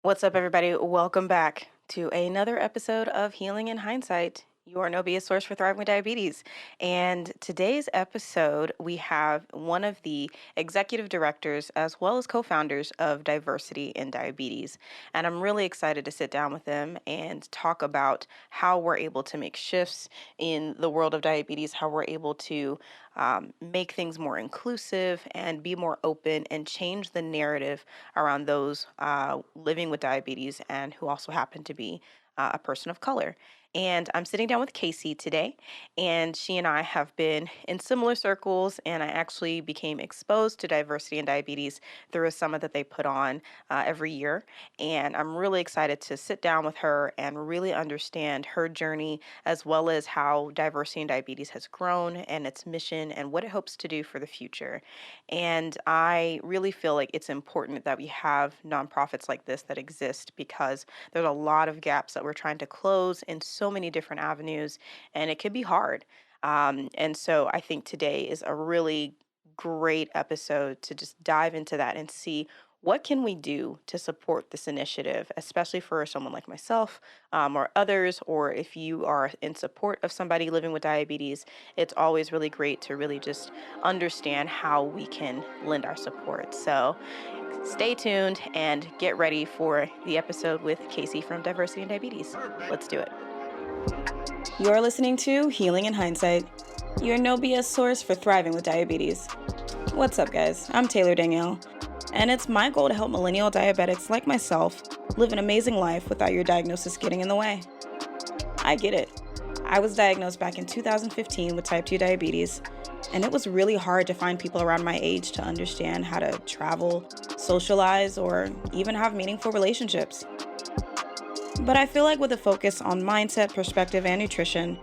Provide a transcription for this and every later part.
What's up, everybody? Welcome back to another episode of Healing in Hindsight, your no BS source for thriving with diabetes. And today's episode, we have one of the executive directors as well as co founders of Diversity in Diabetes. And I'm really excited to sit down with them and talk about how we're able to make shifts in the world of diabetes, how we're able to make things more inclusive and be more open and change the narrative around those living with diabetes and who also happen to be a person of color. And I'm sitting down with Kacey today, and she and I have been in similar circles. And I actually became exposed to diversity and diabetes through a summit that they put on every year. And I'm really excited to sit down with her and really understand her journey, as well as how diversity and diabetes has grown and its mission and what it hopes to do for the future. And I really feel like it's important that we have nonprofits like this that exist because there's a lot of gaps that we're trying to close in so many different avenues, and it can be hard. And so I think today is a really great episode to just dive into that and see what can we do to support this initiative, especially for someone like myself or others, or if you are in support of somebody living with diabetes. It's always really great to really just understand how we can lend our support. So stay tuned and get ready for the episode with Kacey from Diversity and Diabetes. Let's do it. You're listening to Healing in Hindsight, your no BS source for thriving with diabetes. What's up, guys? I'm Taylor Danielle, and it's my goal to help millennial diabetics like myself live an amazing life without your diagnosis getting in the way. I get it. I was diagnosed back in 2015 with type 2 diabetes, and it was really hard to find people around my age to understand how to travel, socialize, or even have meaningful relationships. But I feel like with a focus on mindset, perspective, and nutrition,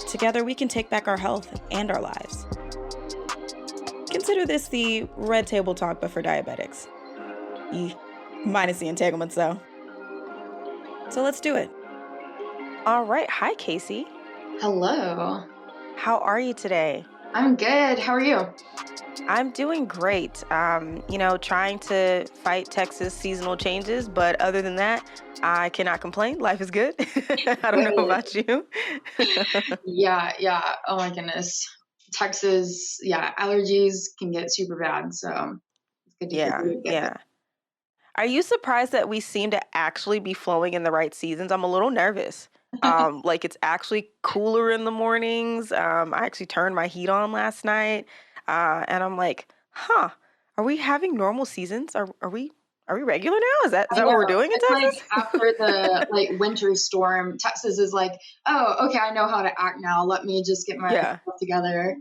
together we can take back our health and our lives. Consider this the red table talk, but for diabetics. Minus the entanglements, though. So let's do it. All right. Hi, Kacey. Hello. How are you today? I'm good. How are you? I'm doing great. Trying to fight Texas seasonal changes, but other than that, I cannot complain. Life is good. I don't know Good. about you. Yeah. Oh my goodness. Texas, yeah, allergies can get super bad. So it's good to hear Yeah, you get good. yeah. Are you surprised that we seem to actually be flowing in the right seasons? I'm a little nervous. Like it's actually cooler in the mornings. I actually turned my heat on last night, and I'm like, huh, are we having normal seasons? Are we regular now? Is I that what know. we're doing in It's like Texas? after the winter storm, Texas is like, oh, okay, I know how to act now. Let me just get myself Yeah. together.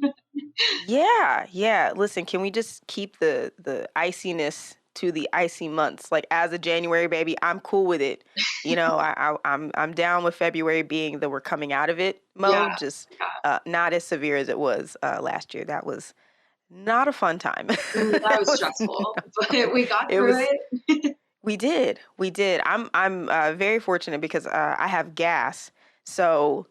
Yeah, yeah. Listen, can we just keep the iciness to the icy months? Like as a January baby, I'm cool with it. I'm down with February being that we're coming out of it Yeah, mode, just yeah. not as severe as it was last year. That was not a fun time. That That was was stressful, not fun. but we got It through was it. we did. I'm very fortunate because I have gas, so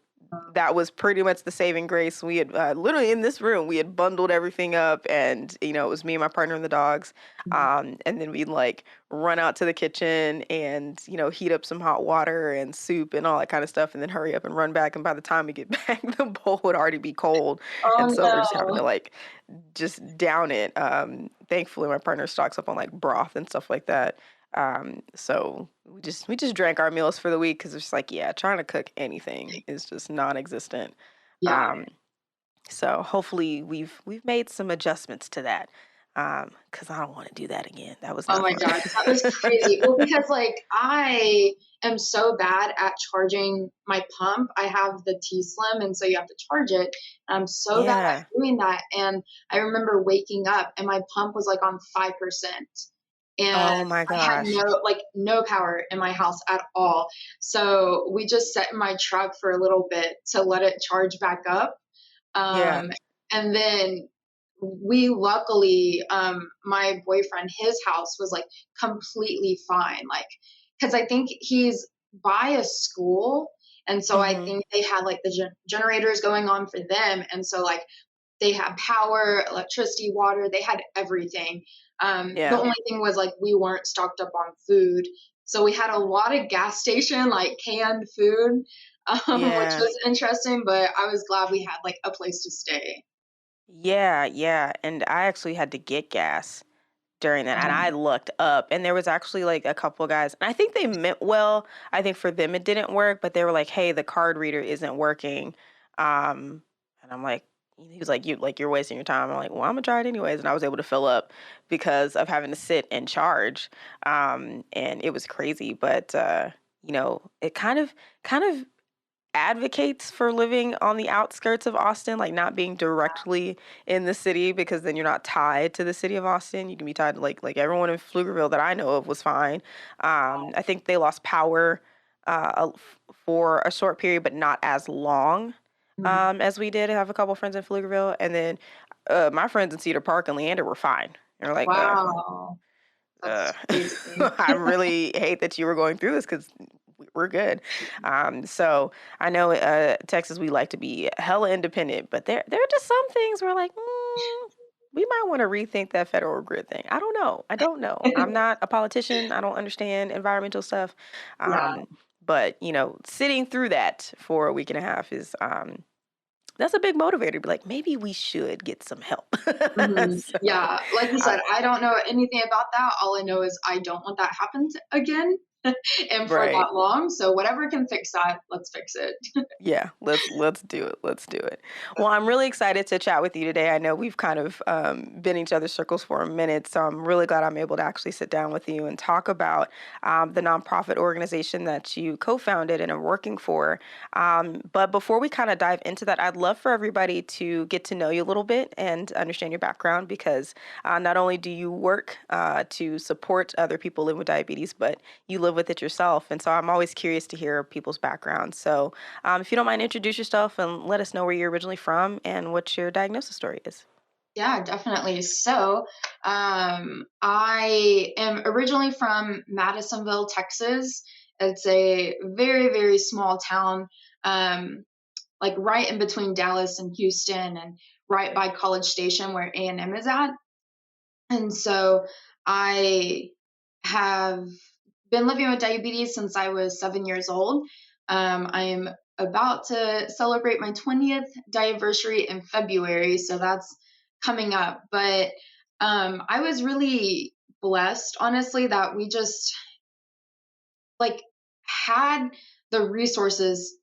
that was pretty much the saving grace. We had literally in this room we had bundled everything up, and it was me and my partner and the dogs, and then we'd like run out to the kitchen and heat up some hot water and soup and all that kind of stuff, and then hurry up and run back. And by the time we get back, the bowl would already be cold, and Oh so we're just having to no. like just down it. Thankfully, my partner stocks up on like broth and stuff like that. So we just drank our meals for the week because it's like, yeah, trying to cook anything is just non-existent. Yeah. Um, so hopefully we've made some adjustments to that. Because I don't want to do that again. That was Oh not my fun. gosh, that was crazy. Well, because I am so bad at charging my pump. I have the T Slim, and so you have to charge it. I'm so bad at Yeah. doing that. And I remember waking up and my pump was like on 5%. And Oh my I had gosh. no power in my house at all. So we just sat in my truck for a little bit to let it charge back up. Yeah. And then we luckily, my boyfriend, his house was like completely fine. Like, cause I think he's by a school. And so I Mm-hmm. think they had like the generators going on for them. And so like they had power, electricity, water, they had everything. The Yeah. only thing was like we weren't stocked up on food. So we had a lot of gas station, like canned food, which Yeah. was interesting, but I was glad we had like a place to stay. Yeah, yeah. And I actually had to get gas during that, and I Um, looked up, and there was actually like a couple guys, and I think they meant well. I think for them it didn't work, but they were like, "Hey, the card reader isn't working," and I'm like, he was like, you're wasting your time." I'm like, "Well, I'm gonna try it anyways," and I was able to fill up because of having to sit and charge, and it was crazy, but it kind of advocates for living on the outskirts of Austin, like not being directly in the city because then you're not tied to the city of Austin. You can be tied to like everyone in Pflugerville that I know of was fine. I think they lost power for a short period, but not as long mhm. as we did. I have a couple friends in Pflugerville, and then my friends in Cedar Park and Leander were fine. They're like, Wow, uh, that's crazy. I really hate that you were going through this because we're good. So I know Texas, we like to be hella independent, but there are just some things where like, we might want to rethink that federal grid thing. I don't know. I don't know. I'm not a politician. I don't understand environmental stuff. Yeah. But sitting through that for a week and a half is that's a big motivator to be like, maybe we should get some help. Mhm. So, Yeah, like you uh, said, I don't know anything about that. All I know is I don't want that happen again and for right. that long. So whatever can fix that, let's fix it. Yeah, let's do it. Let's do it. Well, I'm really excited to chat with you today. I know we've kind of been in each other's circles for a minute, so I'm really glad I'm able to actually sit down with you and talk about the nonprofit organization that you co-founded and are working for. But before we kind of dive into that, I'd love for everybody to get to know you a little bit and understand your background because not only do you work to support other people living with diabetes, but you live with it yourself. And so I'm always curious to hear people's backgrounds. So if you don't mind, introduce yourself and let us know where you're originally from and what your diagnosis story is. Yeah, definitely. So, I am originally from Madisonville, Texas. It's a very, very small town, like right in between Dallas and Houston, and right by College Station where A&M is at. And so I have been living with diabetes since I was 7 years old. I am about to celebrate my 20th anniversary in February, so that's coming up. But I was really blessed, honestly, that we just like had the resources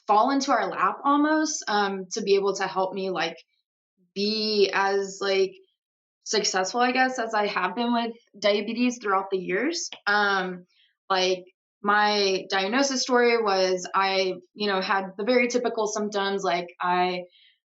fall into our lap almost, to be able to help me like be as like successful, I guess, as I have been with diabetes throughout the years. Like my diagnosis story was I had the very typical symptoms. Like I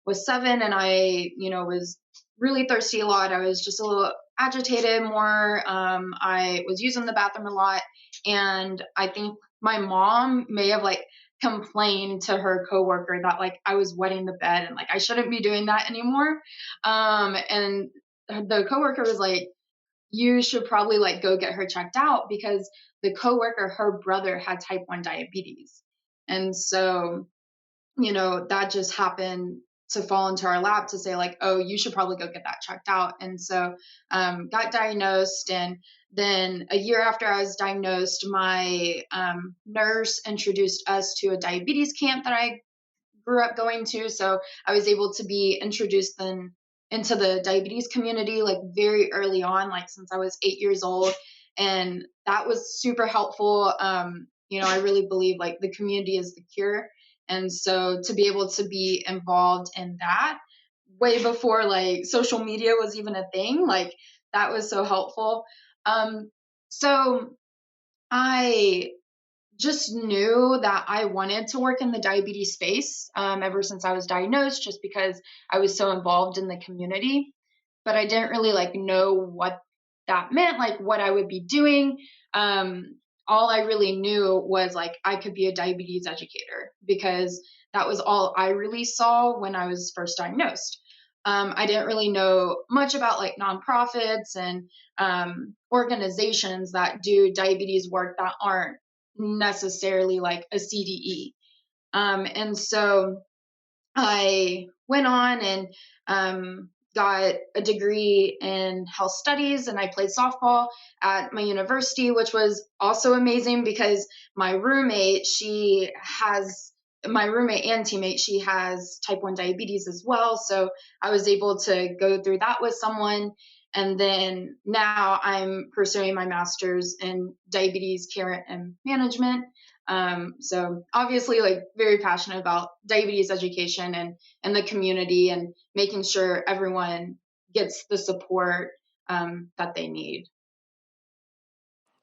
was 7 and I was really thirsty a lot. I was just a little agitated more. I was using the bathroom a lot. And I think my mom may have like complained to her coworker that like I was wetting the bed and like I shouldn't be doing that anymore. And the coworker was like, "You should probably like go get her checked out because the coworker, her brother had type 1 diabetes." And so, that just happened to fall into our lap to say like, "Oh, you should probably go get that checked out." And so, got diagnosed, and then a year after I was diagnosed, my nurse introduced us to a diabetes camp that I grew up going to. So I was able to be introduced then into the diabetes community like very early on, like since I was 8 years old. And that was super helpful. I really believe like the community is the cure. And so to be able to be involved in that way before like social media was even a thing, like that was so helpful. So I just knew that I wanted to work in the diabetes space ever since I was diagnosed, just because I was so involved in the community. But I didn't really like know what that meant, like what I would be doing. All I really knew was like I could be a diabetes educator because that was all I really saw when I was first diagnosed. I didn't really know much about like nonprofits and organizations that do diabetes work that aren't necessarily like a CDE. And so I went on and got a degree in health studies and I played softball at my university, which was also amazing because my roommate, she has my roommate and teammate, she has type 1 diabetes as well. So I was able to go through that with someone. And then now I'm pursuing my master's in diabetes care and management. So obviously, like very passionate about diabetes education and the community and making sure everyone gets the support that they need.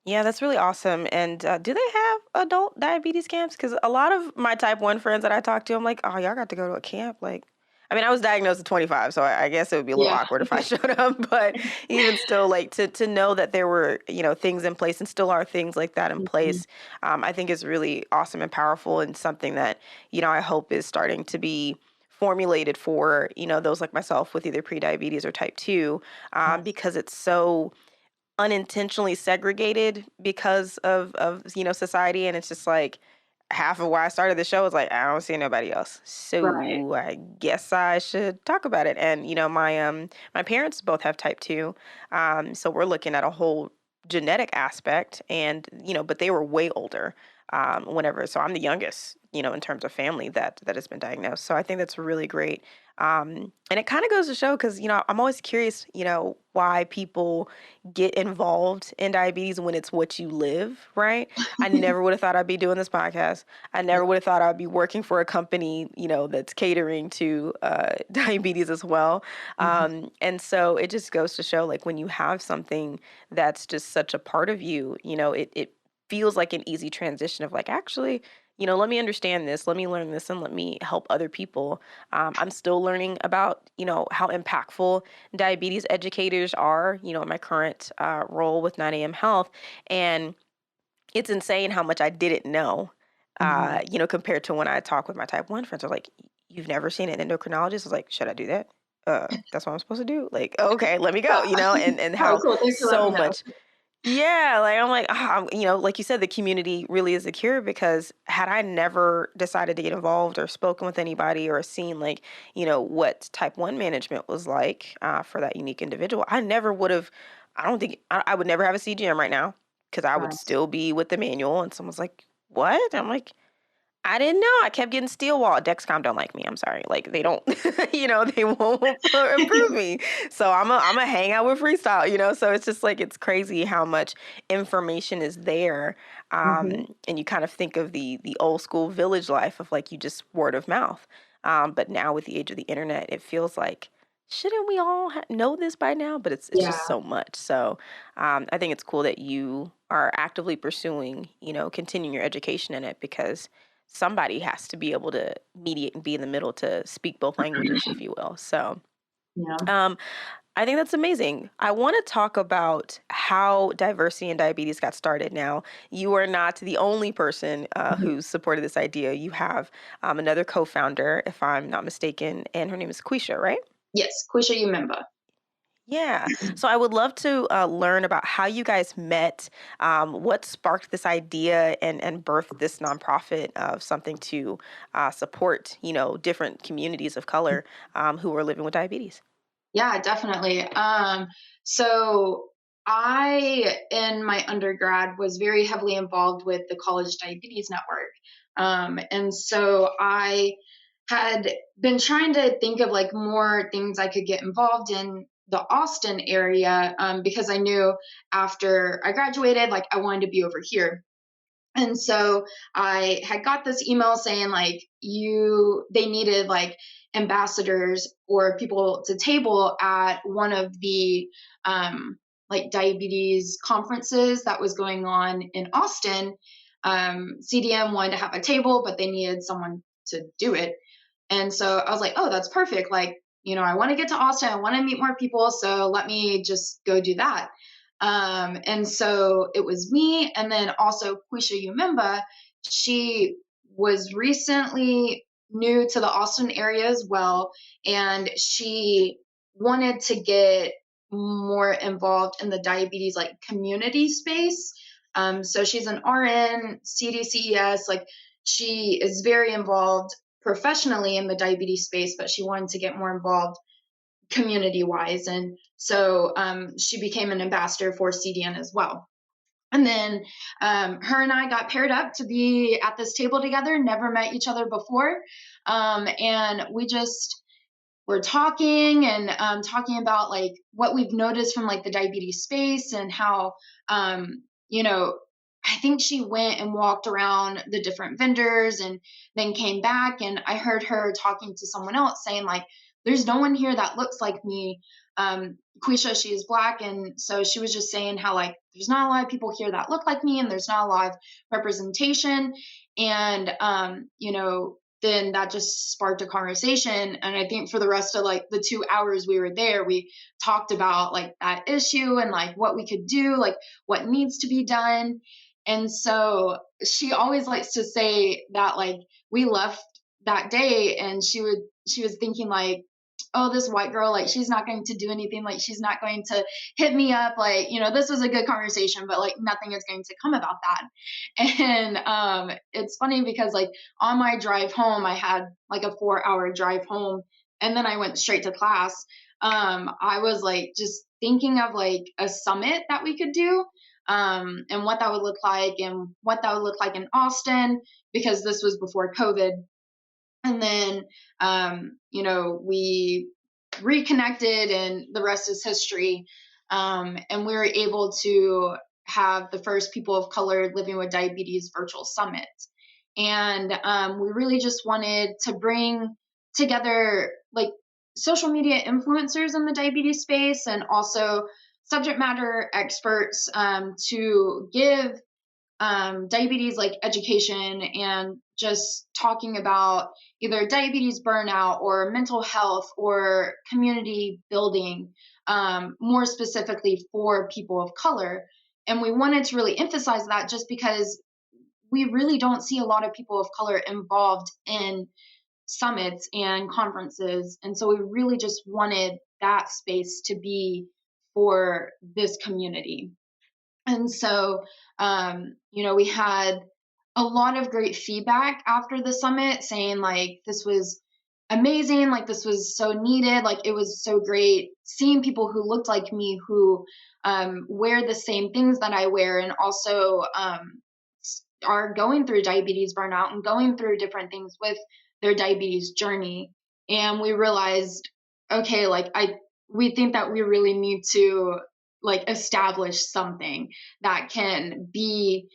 Yeah, that's really awesome. And do they have adult diabetes camps? Because a lot of my type 1 friends that I talk to, I'm like, oh, y'all got to go to a camp. Like, I mean, I was diagnosed at 25, so I guess it would be a little Yeah. awkward if I showed up. But even still, like to know that there were, things in place and still are things like that in Mhm. place, I think is really awesome and powerful and something that, I hope is starting to be formulated for, those like myself with either pre-diabetes or type 2, Yes. because it's so unintentionally segregated because of society, and it's just like half of why I started the show was like I don't see nobody else, Right. so I guess I should talk about it. And my parents both have type 2, so we're looking at a whole genetic aspect, and but they were way older whenever, so I'm the youngest, in terms of family that has been diagnosed. So I think that's really great. And it kind of goes to show, because I'm always curious, why people get involved in diabetes when it's what you live, right? I never would have thought I'd be doing this podcast. I Yeah. never would have thought I'd be working for a company, that's catering to diabetes as well. Mhm. And so it just goes to show, like, when you have something that's just such a part of you, it feels like an easy transition of like, actually, let me understand this, let me learn this, and let me help other people. I'm still learning about, how impactful diabetes educators are, in my current role with 9 a.m. Health. And it's insane how much I didn't know, Mhm. compared to when I talk with my type 1 friends. Are like, you've never seen an endocrinologist? I was like, should I do that? That's what I'm supposed to do. Like, okay, let me go, Yeah. and All right, how cool. Thanks for letting so me know. much. Yeah, like I'm like, like you said, the community really is a cure, because had I never decided to get involved or spoken with anybody or seen, like, what type 1 management was like for that unique individual, I never would have, I don't think, I would never have a CGM right now, because I would Right. still be with the manual. And someone's like, what? I'm like, I didn't know. I kept getting steel wall. Dexcom don't like me. I'm sorry. Like they don't, they won't approve me. So I'm a hang out with freestyle, So it's just like, it's crazy how much information is there. Mhm. And you kind of think of the old school village life of like, you just word of mouth. But now with the age of the internet, it feels like, shouldn't we all know this by now? But it's Yeah. just so much. So I think it's cool that you are actively pursuing, continuing your education in it, because somebody has to be able to mediate and be in the middle to speak both languages, if you will. So Yeah. um, I think that's amazing. I want to talk about how diversity in diabetes got started. Now, you are not the only person Mhm. who's supported this idea. You have another co-founder, if I'm not mistaken, and her name is Quisha, right? Yes, Quisha, you remember. Yeah. So I would love to learn about how you guys met, what sparked this idea, and birthed this nonprofit of something to support, different communities of color who are living with diabetes. Yeah, definitely. So in my undergrad, was very heavily involved with the College Diabetes Network. And so I had been trying to think of like more things I could get involved in the Austin area, because I knew after I graduated, like I wanted to be over here. And so I had got this email saying like they needed like ambassadors or people to table at one of the like diabetes conferences that was going on in Austin. CDM wanted to have a table, but they needed someone to do it. And so I was like, oh, that's perfect. Like, I want to get to Austin. I want to meet more people. So let me just go do that. And so it was me. And then also Quisha Umemba, she was recently new to the Austin area as well. And she wanted to get more involved in the diabetes like community space. So she's an RN, CDCES, like she is very involved professionally in the diabetes space, but she wanted to get more involved community wise. And so she became an ambassador for CDN as well. And then her and I got paired up to be at this table together, never met each other before. And we just were talking and talking about like what we've noticed from like the diabetes space and how, you know, I think she went and walked around the different vendors and then came back. And I heard her talking to someone else saying, like, there's no one here that looks like me. Quisha, she is Black. And so she was just saying how, like, there's not a lot of people here that look like me and there's not a lot of representation. And, then that just sparked a conversation. And I think for the rest of like the 2 hours we were there, we talked about like that issue and like what we could do, like what needs to be done. And so she always likes to say that like we left that day and she was thinking like, oh, this white girl, like she's not going to do anything, like she's not going to hit me up, like, this was a good conversation, but like nothing is going to come about that. And it's funny because like on my drive home, I had like a 4 hour drive home and then I went straight to class. I was like just thinking of like a summit that we could do, and what that would look like and what that would look like in Austin, because this was before COVID. And then, we reconnected and the rest is history. And we were able to have the first people of color living with diabetes virtual summit. And we really just wanted to bring together like social media influencers in the diabetes space and also subject matter experts, to give diabetes like education and just talking about either diabetes burnout or mental health or community building, more specifically for people of color. And we wanted to really emphasize that just because we really don't see a lot of people of color involved in summits and conferences. And so we really just wanted that space to be for this community. And so, we had a lot of great feedback after the summit saying, like, this was amazing. Like, this was so needed. Like, it was so great seeing people who looked like me who wear the same things that I wear and also are going through diabetes burnout and going through different things with their diabetes journey. And we realized, okay, we think that we really need to like establish something that can be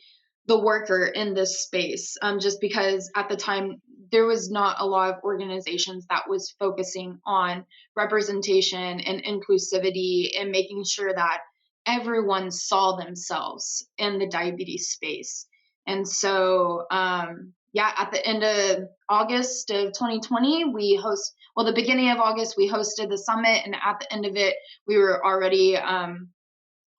the worker in this space, just because at the time there was not a lot of organizations that was focusing on representation and inclusivity and making sure that everyone saw themselves in the diabetes space. And so, yeah, at the end of August of 2020, the beginning of August, we hosted the summit. And at the end of it, we were already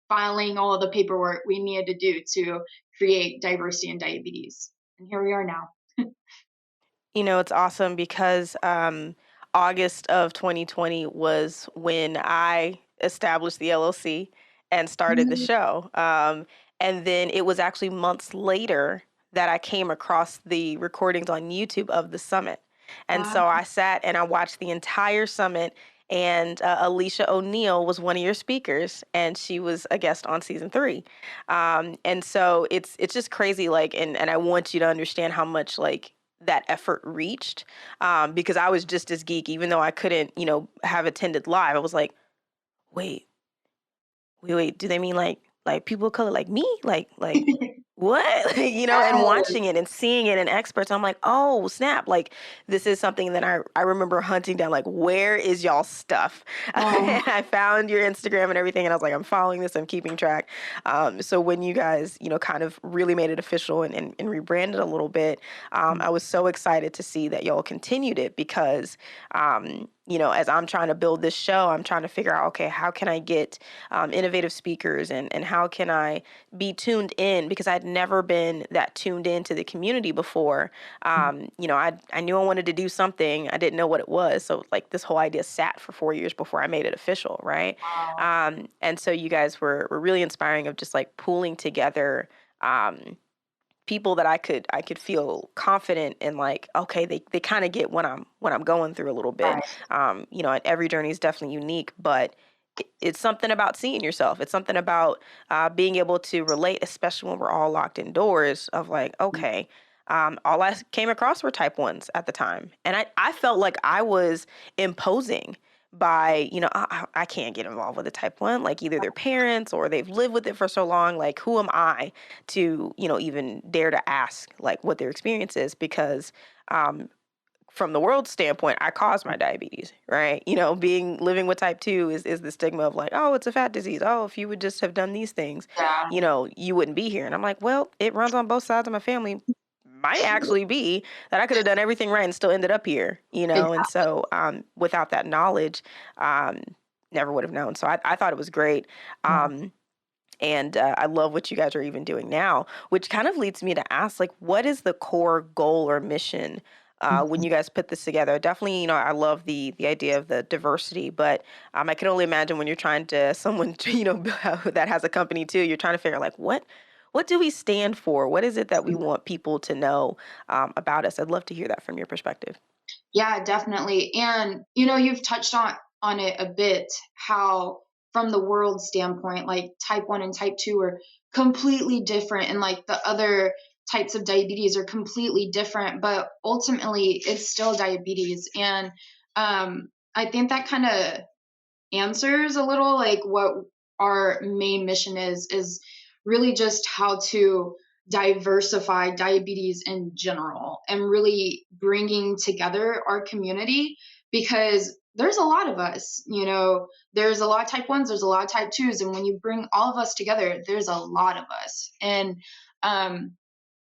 filing all of the paperwork we needed to do to create diversity in diabetes. And here we are now. It's awesome because August of 2020 was when I established the LLC and started the Mhm. show. And then it was actually months later that I came across the recordings on YouTube of the summit. And Wow. so I sat and I watched the entire summit. And Alicia O'Neill was one of your speakers, and she was a guest on season 3. And so it's just crazy, like, and I want you to understand how much like that effort reached, because I was just as geek, even though I couldn't, have attended live. I was like, wait, wait, do they mean like people of color like me? Like what? And Yes. watching it and seeing it and experts, I'm like, oh snap. Like this is something that I remember hunting down, like, where is y'all stuff? Oh. And I found your Instagram and everything, and I was like, I'm following this, I'm keeping track. So when you guys, kind of really made it official and rebranded a little bit, I was so excited to see that y'all continued it because as I'm trying to build this show, I'm trying to figure out, okay, how can I get innovative speakers and how can I be tuned in, because I'd never been that tuned into the community before. I knew I wanted to do something. I didn't know what it was. So like this whole idea sat for 4 years before I made it official. Right. Wow. And so you guys were really inspiring of just like pooling together, um, people that I could feel confident in, like, okay, they kind of get what I'm going through a little bit. Right. And every journey is definitely unique, but it's something about seeing yourself. It's something about being able to relate, especially when we're all locked indoors. Of like, okay, all I came across were type ones at the time, and I felt like I was imposing by, I can't get involved with a type one, like either their parents or they've lived with it for so long. Like, who am I to, even dare to ask like what their experience is? Because um, from the world standpoint, I caused my diabetes, right? Being living with type 2 is the stigma of like, oh, it's a fat disease. Oh, if you would just have done these things, Yeah. you wouldn't be here. And I'm like, well, it runs on both sides of my family. Might actually be that I could have done everything right and still ended up here. And Exactly. so without that knowledge, um, never would have known. So I thought it was great. And I love what you guys are even doing now, which kind of leads me to ask, like, what is the core goal or mission when you guys put this together? Definitely, I love the idea of the diversity, but I can only imagine when you're trying to someone to, that has a company too. You're trying to figure like what do we stand for? What is it that we want people to know about us? I'd love to hear that from your perspective. Yeah, definitely. And you've touched on it a bit, how from the world standpoint, like type 1 and type 2 are completely different, and like the other types of diabetes are completely different, but ultimately it's still diabetes. And I think that kind of answers a little like what our main mission is really just how to diversify diabetes in general and really bringing together our community, because there's a lot of us, there's a lot of type 1s, there's a lot of type 2s, and when you bring all of us together, there's a lot of us. And um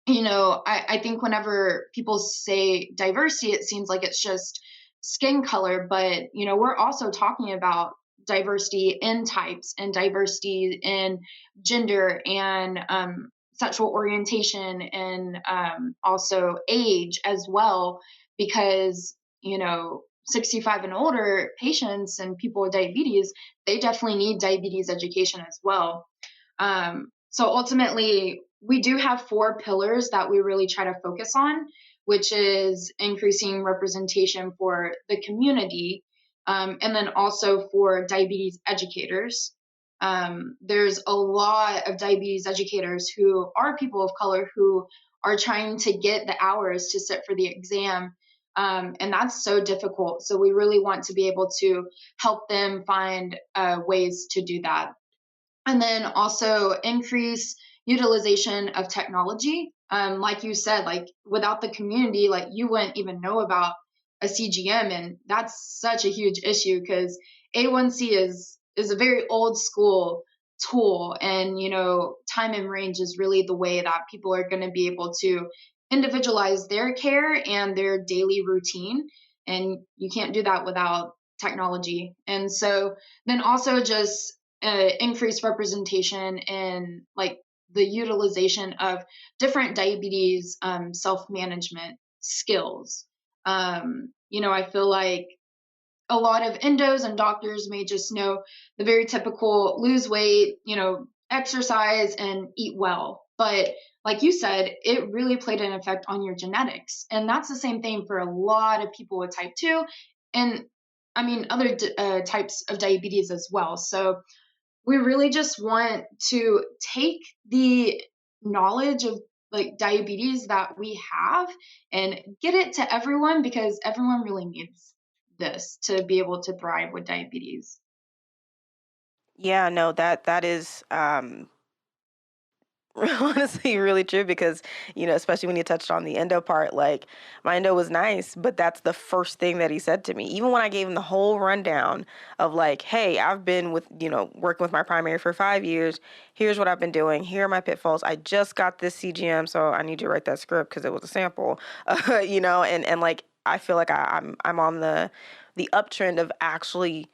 I think whenever people say diversity, it seems like it's just skin color, but we're also talking about diversity in types and diversity in gender and sexual orientation and also age as well, because 65 and older patients and people with diabetes, they definitely need diabetes education as well. So ultimately, we do have four pillars that we really try to focus on, which is increasing representation for the community, and then also for diabetes educators. There's a lot of diabetes educators who are people of color who are trying to get the hours to sit for the exam. And that's so difficult. So we really want to be able to help them find ways to do that, and then also increase utilization of technology. Like you said, like without the community, like you wouldn't even know about a CGM, and that's such a huge issue because A1C is a very old school tool, and time and range is really the way that people are going to be able to individualize their care and their daily routine, and you can't do that without technology. And so then also just increased representation in like the utilization of different diabetes self management skills. I feel like a lot of endos and doctors may just know the very typical lose weight, exercise and eat well. But like you said, it really played an effect on your genetics. And that's the same thing for a lot of people with type 2. And I mean, other types of diabetes as well. So we really just want to take the knowledge of like diabetes that we have and get it to everyone, because everyone really needs this to be able to thrive with diabetes. Yeah, no, that is honestly, really true because, especially when you touched on the endo part, like my endo was nice, but that's the first thing that he said to me. Even when I gave him the whole rundown of like, hey, I've been with, working with my primary for 5 years. Here's what I've been doing. Here are my pitfalls. I just got this CGM, so I need you to write that script because it was a sample, and like I feel like I'm on the uptrend of actually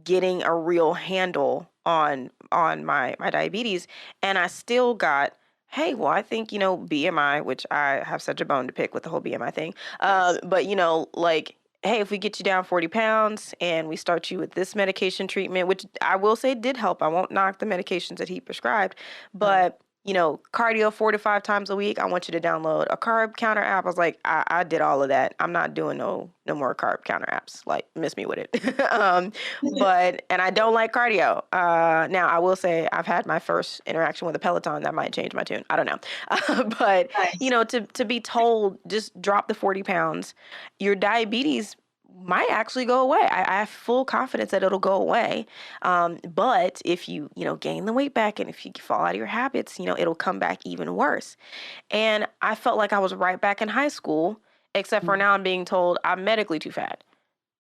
getting a real handle on my diabetes, and I still got, hey, well, I think, BMI, which I have such a bone to pick with the whole BMI thing, Yes. but like, hey, if we get you down 40 pounds and we start you with this medication treatment, which I will say did help, I won't knock the medications that he prescribed, Right. but cardio 4 to 5 times a week. I want you to download a carb counter app. I was like, I did all of that. I'm not doing no more carb counter apps. Like, miss me with it. And I don't like cardio. Now I will say I've had my first interaction with a Peloton that might change my tune. I don't know. But Nice. to be told just drop the 40 pounds, your diabetes might actually go away. I have full confidence that it'll go away. But if you gain the weight back and if you fall out of your habits, it'll come back even worse. And I felt like I was right back in high school, except for Mm. now I'm being told I'm medically too fat.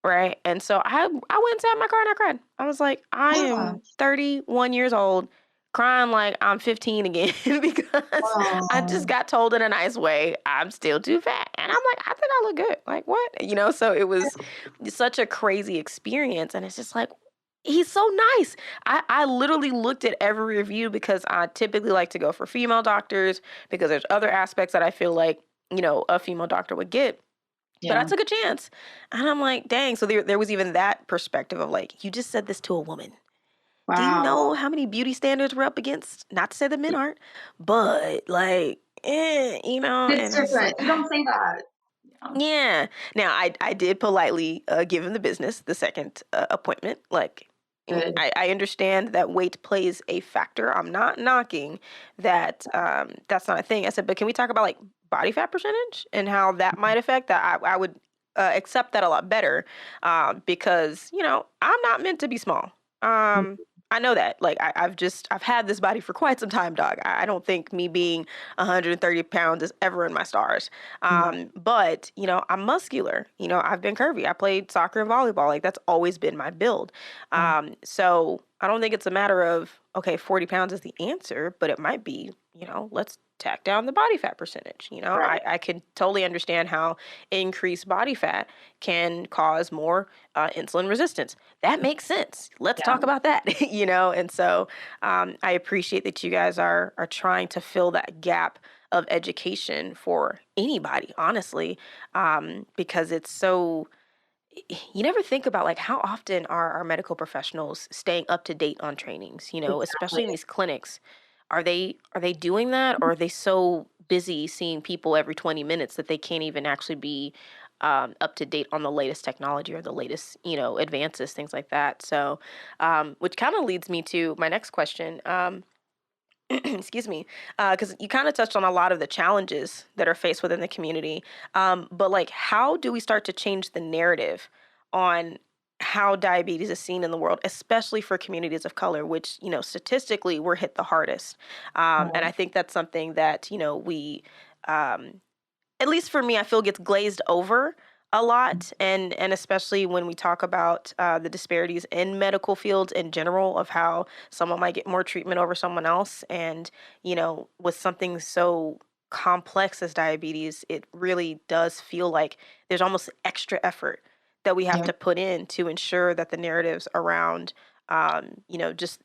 Right. And so I went and sat in my car and I cried. I was like, I Yeah. am 31 years old, crying like I'm 15 again because I just Wow. got told in a nice way I'm still too fat. And I'm like, I think I look good. Like, what? So it was such a crazy experience. And it's just like, he's so nice. I literally looked at every review because I typically like to go for female doctors because there's other aspects that I feel like, a female doctor would get. But I Yeah. took a chance. And I'm like, dang. So there was even that perspective of like, you just said this to a woman. Do you Wow. know how many beauty standards we're up against? Not to say that men aren't, but like, It's and I was just different. like, You don't say that. Yeah. yeah. Now I did politely give him the business the second appointment. Like, Good. I understand that weight plays a factor. I'm not knocking that. That's not a thing. I said, but can we talk about like body fat percentage and how that might affect that? I would accept that a lot better because I'm not meant to be small. Mm. I know that. Like I've had this body for quite some time, dog. I don't think me being 130 pounds is ever in my stars. Right. But I'm muscular. I've been curvy. I played soccer and volleyball. Like that's always been my build. Yeah. So I don't think it's a matter of, okay, 40 pounds is the answer, but it might be, let's tack down the body fat percentage. Right. I could totally understand how increased body fat can cause more insulin resistance. That makes sense. Let's Yeah. talk about that, And so I appreciate that you guys are trying to fill that gap of education for anybody, honestly, because it's so you never think about like how often are our medical professionals staying up to date on trainings, especially in Exactly. these clinics. Are they doing that, or are they so busy seeing people every 20 minutes that they can't even actually be up to date on the latest technology or the latest advances, things like that? So which kind of leads me to my next question. Excuse me, because you kind of touched on a lot of the challenges that are faced within the community. But like, how do we start to change the narrative on how diabetes is seen in the world, especially for communities of color, which, statistically we're hit the hardest. And Right. I think that's something that, we, um, at least for me, I feel gets glazed over a lot, and especially when we talk about the disparities in medical fields in general of how someone might get more treatment over someone else, and with something so complex as diabetes, it really does feel like there's almost extra effort that we have Yeah. to put in to ensure that the narratives around just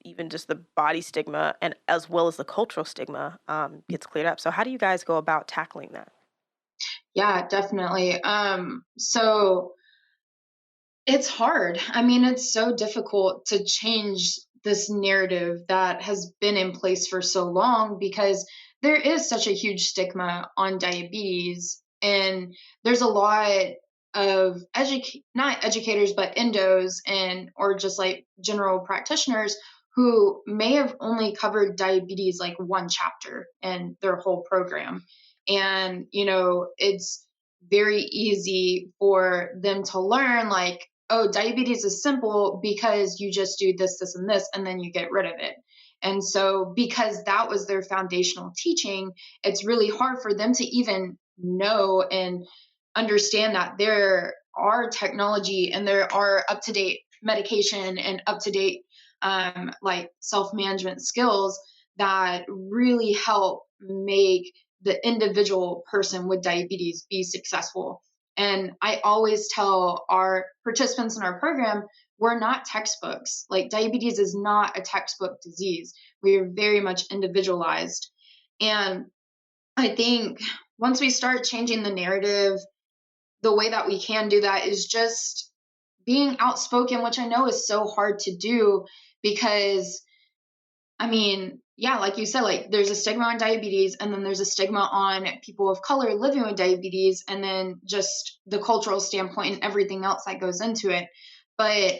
the body stigma and as well as the cultural stigma gets cleared up. So how do you guys go about tackling that? Yeah, definitely. So it's hard. I mean, it's so difficult to change this narrative that has been in place for so long because there is such a huge stigma on diabetes. And there's a lot of not educators, but endos and or just like general practitioners who may have only covered diabetes like one chapter in their whole program. And, it's very easy for them to learn like, oh, diabetes is simple because you just do this, this, and this, and then you get rid of it. And so, because that was their foundational teaching, it's really hard for them to even know and understand that there are technology and there are up to date medication and up to date like self management skills that really help make the individual person with diabetes be successful. And I always tell our participants in our program, we're not textbooks. Like diabetes is not a textbook disease. We are very much individualized. And I think once we start changing the narrative, the way that we can do that is just being outspoken, which I know is so hard to do because I mean, yeah, like you said, like there's a stigma on diabetes, and then there's a stigma on people of color living with diabetes, and then just the cultural standpoint and everything else that goes into it. But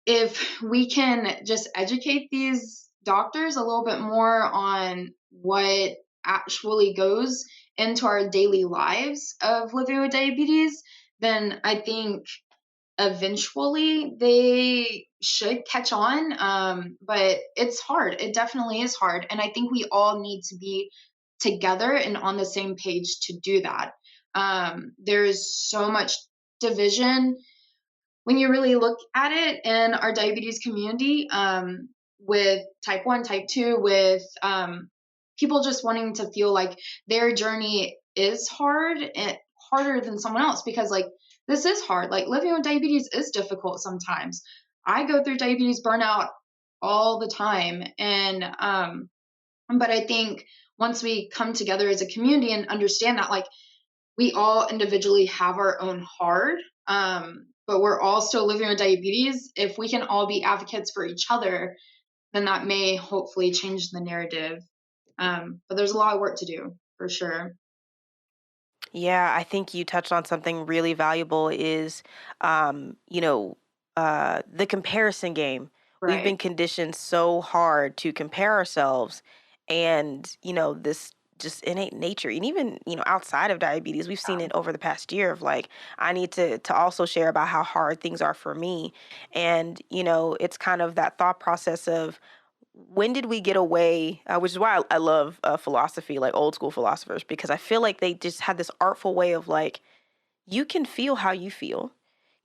if we can just educate these doctors a little bit more on what actually goes into our daily lives of living with diabetes, then I think eventually they should catch on. But it's hard. It definitely is hard. And I think we all need to be together and on the same page to do that. There's so much division when you really look at it in our diabetes community, with type 1, type 2, with people just wanting to feel like their journey is hard and harder than someone else, because like this is hard. Like living with diabetes is difficult sometimes. I go through diabetes burnout all the time. And but I think once we come together as a community and understand that, like, we all individually have our own hard, but we're all still living with diabetes. If we can all be advocates for each other, then that may hopefully change the narrative. But there's a lot of work to do for sure. Yeah, I think you touched on something really valuable is, you know, the comparison game. We've Right. been conditioned so hard to compare ourselves and, this just innate nature. And even, outside of diabetes, we've seen it over the past year of like, I need to also share about how hard things are for me. And, it's kind of that thought process of, when did we get away, which is why I love philosophy, like old school philosophers, because I feel like they just had this artful way of like, you can feel how you feel,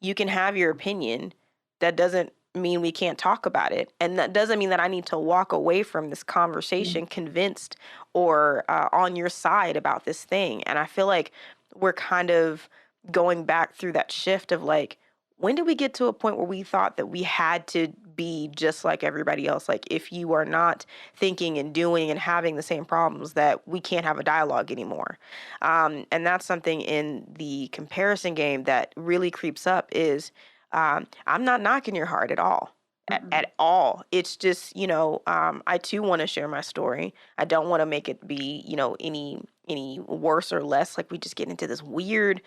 you can have your opinion. That doesn't mean we can't talk about it, and that doesn't mean that I need to walk away from this Mhm. conversation convinced or on your side about this thing. And I feel like we're kind of going back through that shift of like, when did we get to a point where we thought that we had to be just like everybody else? Like, if you are not thinking and doing and having the same problems, that we can't have a dialogue anymore. And that's something in the comparison game that really creeps up is, I'm not knocking your heart at all. Mhm. At all. It's just, I too want to share my story. I don't want to make it be, any worse or less. Like, we just get into this weird,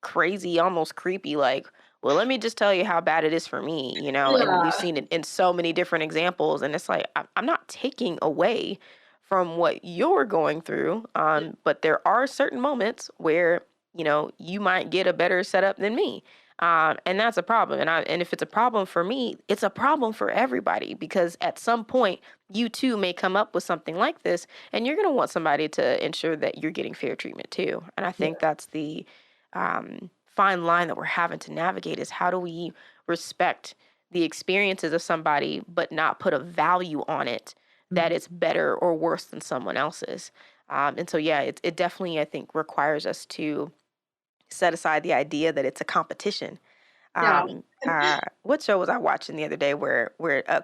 crazy, almost creepy, like, well, let me just tell you how bad it is for me, and we've Yeah. seen it in so many different examples. And it's like, I'm not taking away from what you're going through. But there are certain moments where, you might get a better setup than me. And that's a problem. And if it's a problem for me, it's a problem for everybody, because at some point you too may come up with something like this, and you're going to want somebody to ensure that you're getting fair treatment too. And I think Yeah. that's the fine line that we're having to navigate, is how do we respect the experiences of somebody but not put a value on it that Mhm. it's better or worse than someone else's. And so yeah, it definitely, I think, requires us to set aside the idea that it's a competition. Yeah. What show was I watching the other day where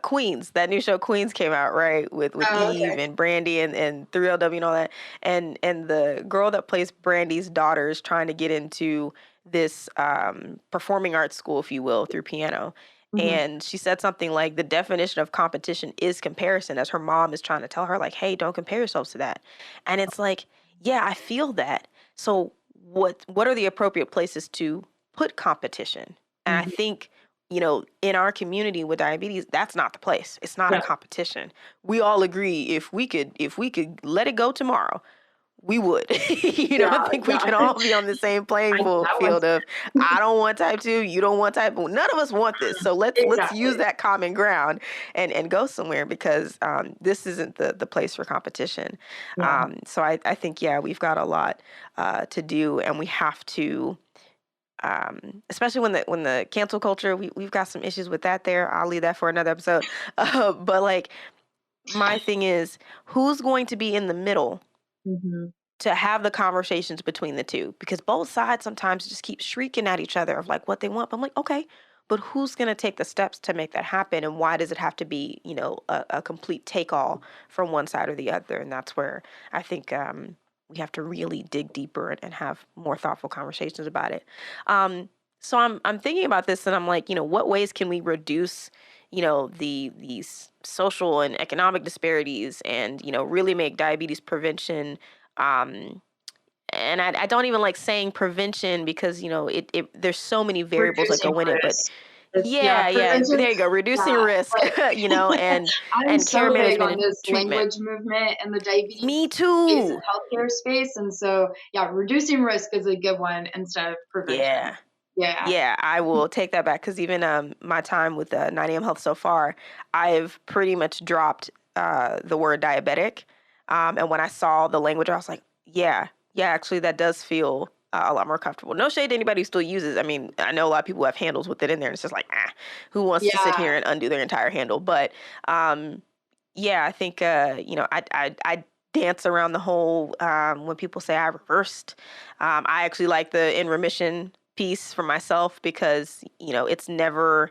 Queens, that new show Queens came out, right? With Oh, Eve okay. and Brandy and 3LW and all that. And the girl that plays Brandy's daughter is trying to get into this performing arts school, if you will, through piano. Mhm. And she said something like, the definition of competition is comparison, as her mom is trying to tell her, like, hey, don't compare yourselves to that. And it's like, yeah, I feel that. So what are the appropriate places to put competition? And I Mhm. think, in our community with diabetes, that's not the place. It's not a Yeah. competition. We all agree, if we could let it go tomorrow, we would. Yeah. I think we Yeah. can all be on the same playing I that one's field of, I don't want type 2, you don't want type 1. None of us want this. So let's use exactly. that common ground and go somewhere, because this isn't the place for competition. Yeah. So I think, yeah, we've got a lot to do, and we have to, especially when the cancel culture, we've got some issues with that there. I'll leave that for another episode. But like, my thing is, who's going to be in the middle Mhm. to have the conversations between the two? Because both sides sometimes just keep shrieking at each other of like what they want. But I'm like, okay, but who's going to take the steps to make that happen? And why does it have to be, a complete take all from one side or the other? And that's where I think we have to really dig deeper and have more thoughtful conversations about it. So I'm thinking about this, and I'm like, what ways can we reduce, these social and economic disparities, and really make diabetes prevention. Um, and I don't even like saying prevention because there's so many variables that Reducing go in it. But risk. It's yeah, yeah, yeah, prevention. there you go, reducing Yeah, risk, like I'm and care so big management on and this treatment. language movement in the Me diabetes space and too. healthcare space, and so, yeah, reducing risk is a good one instead of prevention. Yeah. Yeah. Yeah, I will take that back because even my time with 9 a.m. Health so far, I've pretty much dropped the word diabetic. And when I saw the language, I was like, yeah, yeah, actually, that does feel a lot more comfortable. No shade to anybody who still uses. I mean, I know a lot of people have handles with it in there, and it's just like, who wants to sit Yeah, here and undo their entire handle? But um, yeah, I think I dance around the whole when people say I reversed. I actually like the in remission piece for myself because it's never,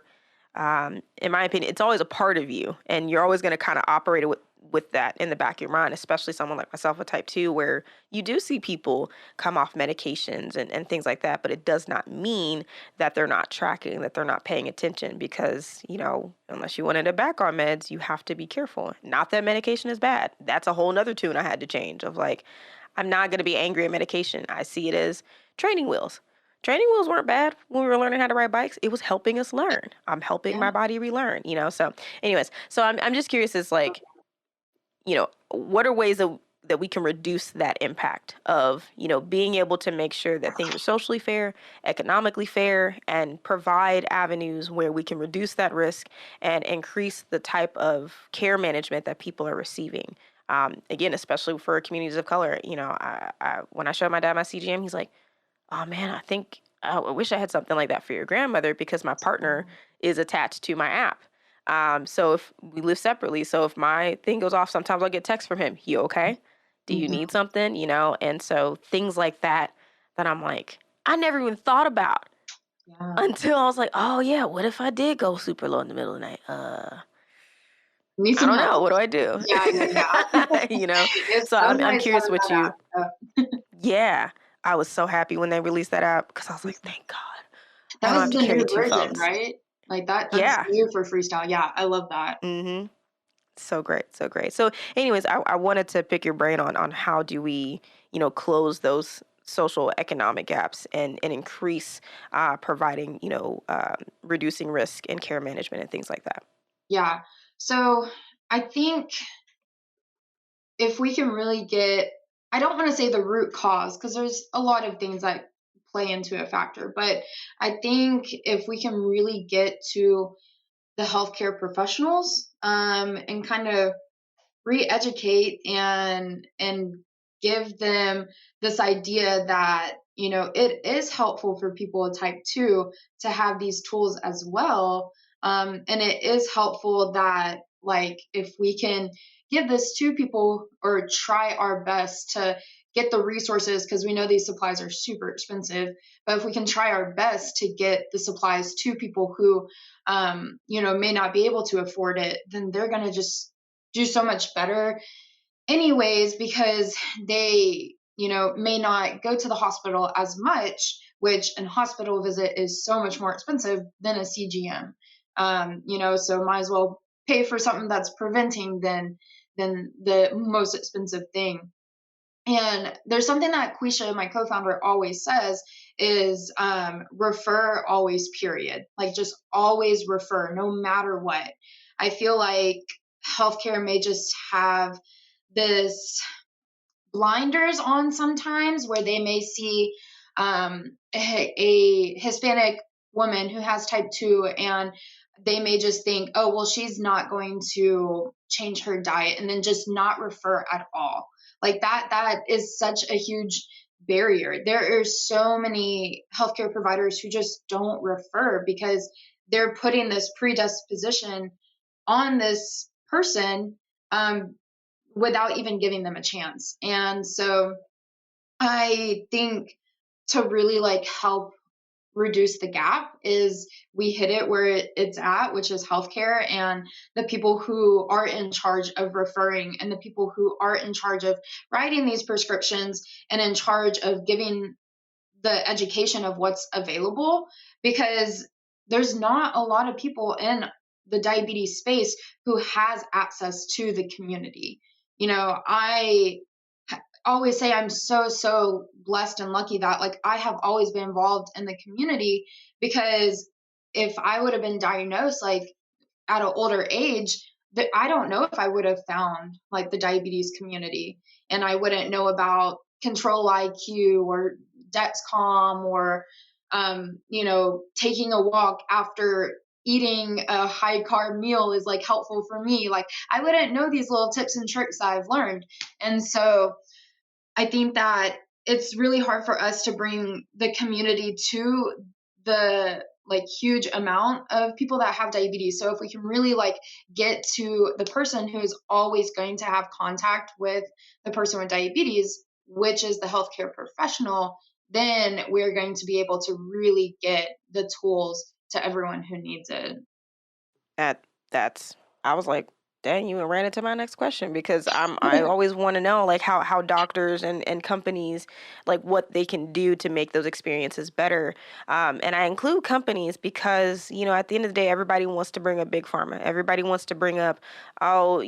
in my opinion, it's always a part of you, and you're always going to kind of operate it with that in the back of your mind, especially someone like myself with type 2, where you do see people come off medications and things like that, but it does not mean that they're not tracking, that they're not paying attention, because unless you wanted to back on meds, you have to be careful. Not that medication is bad. That's a whole nother tune I had to change of like, I'm not going to be angry at medication. I see it as training wheels. Training wheels weren't bad when we were learning how to ride bikes. It was helping us learn. I'm helping yeah. my body relearn. So anyways, so I'm just curious, is like, what are ways that we can reduce that impact of, being able to make sure that things are socially fair, economically fair, and provide avenues where we can reduce that risk and increase the type of care management that people are receiving. Again, especially for communities of color. When I showed my dad my CGM, he's like, "Oh man, I wish I had something like that for your grandmother because my partner is attached to my app. So if we live separately, so if my thing goes off, sometimes I'll get text from him. You okay? Do you Mhm. need something? And so things like that I'm like, I never even thought about Yeah. until I was like, oh yeah, what if I did go super low in the middle of the night? Need I some don't know. help. What do I do? Yeah, yeah, yeah. you know? It's So so I'm nice curious having what that you, app. yeah. I was so happy when they released that app because I was like, thank God. I That don't was have to the carry new two version, phones. right? Like, that's Yeah. new for freestyle. Yeah, I love that. Mm-hmm. So great, so great. So, anyways, I wanted to pick your brain on how do we, close those social economic gaps and increase providing, reducing risk and care management and things like that. Yeah. So, I think if we can really get, I don't want to say the root cause because there's a lot of things that play into a factor, but I think if we can really get to the healthcare professionals, and kind of re-educate and give them this idea that it is helpful for people with type 2 to have these tools as well, and it is helpful that, like, if we can give this to people or try our best to get the resources, because we know these supplies are super expensive, but if we can try our best to get the supplies to people who may not be able to afford it, then they're going to just do so much better anyways, because they may not go to the hospital as much, which an hospital visit is so much more expensive than a CGM. So might as well pay for something that's preventing than the most expensive thing. And there's something that Quisha, my co-founder, always says is, refer always, period. Like, just always refer, no matter what. I feel like healthcare may just have this blinders on sometimes, where they may see a Hispanic woman who has type 2, and they may just think, oh, well, she's not going to change her diet, and then just not refer at all. Like, that is such a huge barrier. There are so many healthcare providers who just don't refer because they're putting this predisposition on this person, um, without even giving them a chance. And so I think to really, like, help reduce the gap is we hit it where it's at, which is healthcare, and the people who are in charge of referring, and the people who are in charge of writing these prescriptions, and in charge of giving the education of what's available, because there's not a lot of people in the diabetes space who has access to the community. You know, I always say I'm so blessed and lucky that like I have always been involved in the community, because if I would have been diagnosed like at an older age, that I don't know if I would have found like the diabetes community, and I wouldn't know about control IQ or Dexcom or you know, taking a walk after eating a high carb meal is like helpful for me. Like I wouldn't know these little tips and tricks that I've learned. And so I think that it's really hard for us to bring the community to the like huge amount of people that have diabetes. So if we can really like get to the person who's always going to have contact with the person with diabetes, which is the healthcare professional, then we're going to be able to really get the tools to everyone who needs it. That that's I was like, dang, you ran into my next question because I always want to know like how doctors and companies like what they can do to make those experiences better. And I include companies because, you know, at the end of the day, everybody wants to bring up big pharma. Everybody wants to bring up, oh,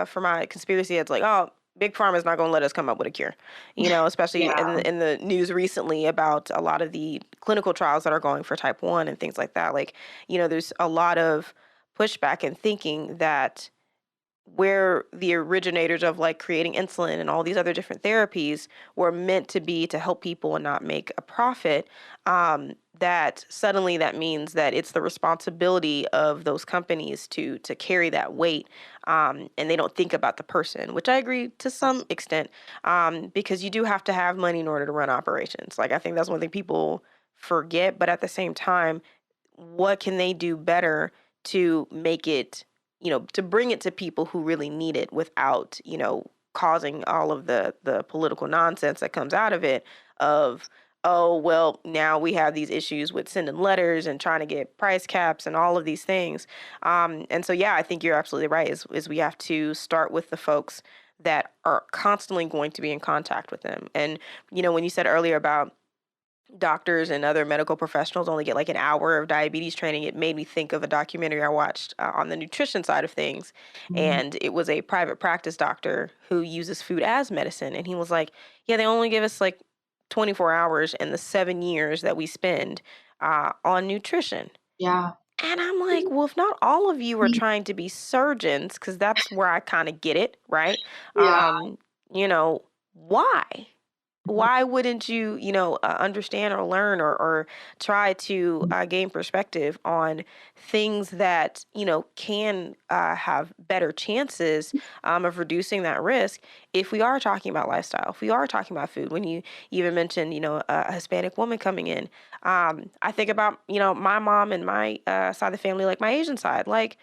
for my conspiracy, it's like, oh, big pharma is not going to let us come up with a cure, you know, especially Yeah. in the news recently about a lot of the clinical trials that are going for type 1 and things like that. Like, you know, there's a lot of pushback and thinking that where the originators of like creating insulin and all these other different therapies were meant to be to help people and not make a profit, that suddenly that means that it's the responsibility of those companies to carry that weight, and they don't think about the person, which I agree to some extent, because you do have to have money in order to run operations. Like I think that's one thing people forget, but at the same time, what can they do better to make it, you know, to bring it to people who really need it without, you know, causing all of the political nonsense that comes out of it of, oh, well, now we have these issues with sending letters and trying to get price caps and all of these things. And so, yeah, I think you're absolutely right, is we have to start with the folks that are constantly going to be in contact with them. And, you know, when you said earlier about doctors and other medical professionals only get like an hour of diabetes training, it made me think of a documentary I watched on the nutrition side of things. Mhm. And it was a private practice doctor who uses food as medicine. And he was like, yeah, they only give us like 24 hours in the 7 years that we spend on nutrition. Yeah. And I'm like, well, if not all of you are trying to be surgeons, because that's where I kind of get it, right? Yeah. Um, you know, why? Why wouldn't you, you know, understand or learn or try to gain perspective on things that, you know, can have better chances of reducing that risk if we are talking about lifestyle, if we are talking about food? When you even mentioned, you know, a Hispanic woman coming in, I think about, you know, my mom and my side of the family, like my Asian side, like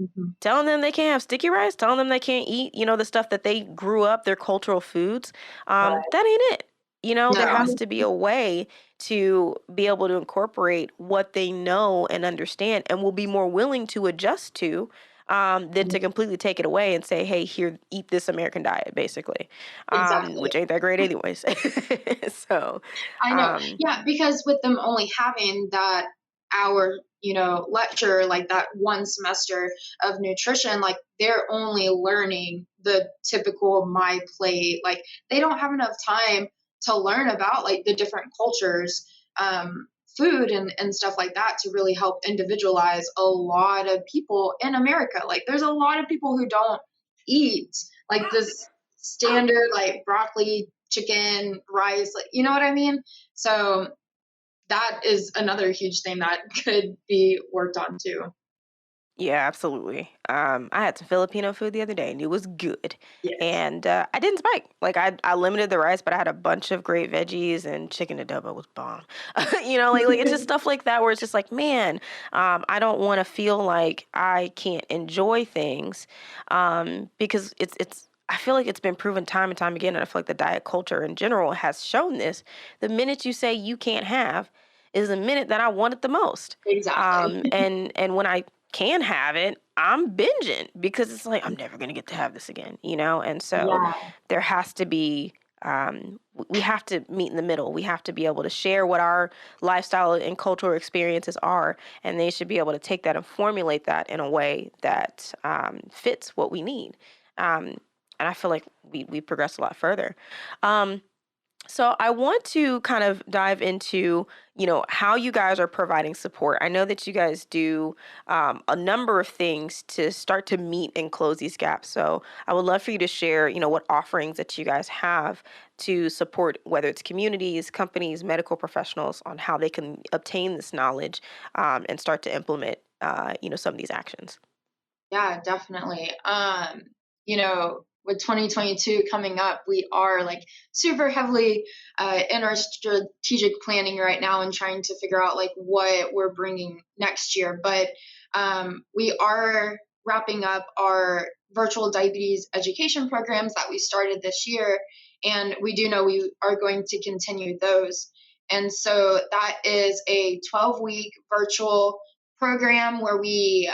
Mhm. telling them they can't have sticky rice, telling them they can't eat, you know, the stuff that they grew up, their cultural foods. Right. That ain't it. You know, there has No. to be a way to be able to incorporate what they know and understand and will be more willing to adjust to, than to completely take it away and say, hey, here, eat this American diet, basically, Exactly. which ain't that great anyways. So, I know. um, Yeah, because with them only having that hour, you know, lecture, like that one semester of nutrition, like they're only learning the typical my plate. Like they don't have enough time to learn about like the different cultures, food and stuff like that to really help individualize a lot of people in America. Like there's a lot of people who don't eat like this standard like broccoli, chicken, rice, like you know what I mean? So that is another huge thing that could be worked on too. Yeah, absolutely. I had some Filipino food the other day, and it was good. Yes. And I didn't spike. Like I limited the rice, but I had a bunch of great veggies, and chicken adobo was bomb. You know, like it's just stuff like that where it's just like, man, I don't want to feel like I can't enjoy things, because it's. I feel like it's been proven time and time again, and I feel like the diet culture in general has shown this. The minute you say you can't have is the minute that I want it the most. Exactly. And when I can have it, I'm binging because it's like I'm never gonna get to have this again, you know? And so Yeah. there has to be we have to meet in the middle. We have to be able to share what our lifestyle and cultural experiences are, and they should be able to take that and formulate that in a way that fits what we need. Um, and I feel like we progress a lot further. Um, so I want to kind of dive into, how you guys are providing support. I know that you guys do a number of things to start to meet and close these gaps. So I would love for you to share, what offerings that you guys have to support, whether it's communities, companies, medical professionals, on how they can obtain this knowledge and start to implement, some of these actions. Yeah, definitely. With 2022 coming up, we are like super heavily in our strategic planning right now and trying to figure out like what we're bringing next year. But we are wrapping up our virtual diabetes education programs that we started this year. And we do know we are going to continue those. And so that is a 12-week virtual program where we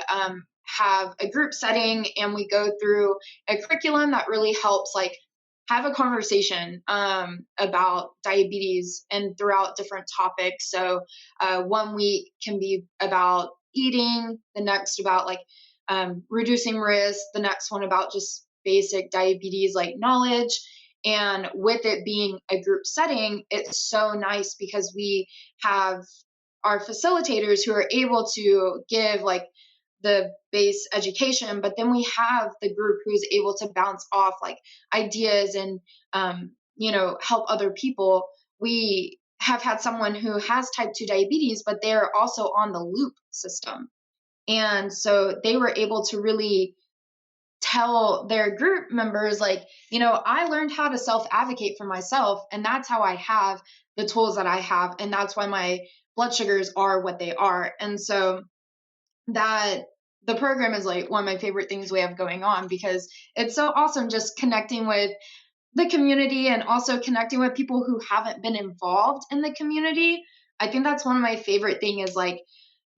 have a group setting and we go through a curriculum that really helps like have a conversation about diabetes and throughout different topics. So one week can be about eating, the next about like reducing risk, the next one about just basic diabetes like knowledge. And with it being a group setting, it's so nice because we have our facilitators who are able to give like the base education, but then we have the group who's able to bounce off like ideas and help other people. We have had someone who has type 2 diabetes, but they're also on the loop system, and so they were able to really tell their group members like, I learned how to self advocate for myself, and that's how I have the tools that I have, and that's why my blood sugars are what they are. And so that the program is like one of my favorite things we have going on because it's so awesome just connecting with the community and also connecting with people who haven't been involved in the community. I think that's one of my favorite thing is like